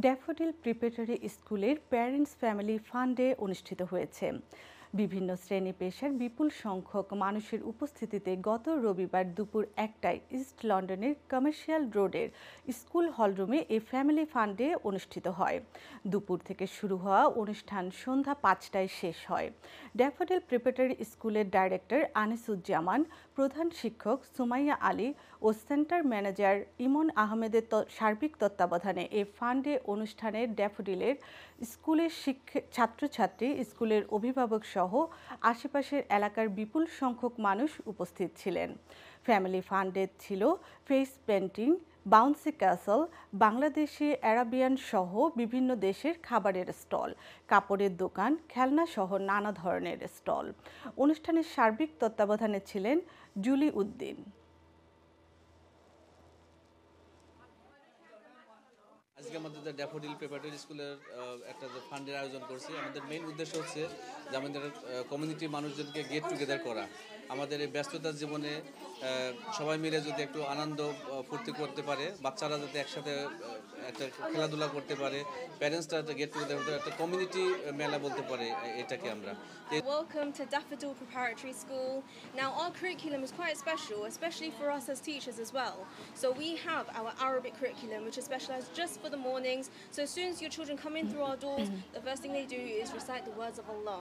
Daffodil preparatory স্কুলের parents family ফান্ডে অনুষ্ঠিত হয়েছে। বিভিন্ন শ্রেণী পেশার বিপুল সংখ্যক মানুষের উপস্থিতিতে গত রবিবার দুপুর 1টায় ইস্ট লন্ডনের কমার্শিয়াল রোডের স্কুল হলরুমে এই ফ্যামিলি ফান্ডে অনুষ্ঠিত হয়। দুপুর থেকে শুরু হওয়া অনুষ্ঠান সন্ধ্যা 5টায় শেষ হয়। ড্যাফোডিল প্রিপারেটরি স্কুলের ডাইরেক্টর আনিসুজ্জামান, প্রধান শিক্ষক সুমাইয়া আলী ও সেন্টার ম্যানেজার ইমন আহমেদের সার্বিক তত্ত্বাবধানে এই ফান্ডে অনুষ্ঠানে ড্যাফোডিলের স্কুলের ছাত্রছাত্রী, স্কুলের অভিভাবক সহ আশেপাশের এলাকার বিপুল সংখ্যক মানুষ উপস্থিত ছিলেন। ফ্যামিলি ফান্ডে ছিল face painting, bouncy castle, Bangladeshi, Arabian সহ বিভিন্ন দেশের খাবারের স্টল, কাপড়ের দোকান, খেলনা সহ নানা ধরনের স্টল। অনুষ্ঠানের সার্বিক তত্ত্বাবধানে ছিলেন জুলি উদ্দিন। আজকে আমাদের ড্যাফোডিল প্রিপারেটরি স্কুলের একটা যে ফান্ডের আয়োজন করছি, আমাদের মেইন উদ্দেশ্য হচ্ছে যে আমাদের কমিউনিটির মানুষজনকে গেট টুগেদার করা। আমাদের এই ব্যস্ততার জীবনে সবাই মিলে যদি একটু আনন্দ ফুর্তি করতে পারে, বাচ্চারা যাতে একসাথে একটা খেলাধুলা করতে পারে, প্যারেন্টসরা একটা গেট টুগেদার হতে একটা কমিউনিটি মেলা বলতে পারে এটাকে আমরা। Welcome to Daffodil Preparatory School. Now our curriculum is quite special, especially for us as teachers as well. So we have our Arabic curriculum, which is specialised just for the mornings. So as soon as your children come in through our doors, the first thing they do is recite the words of Allah.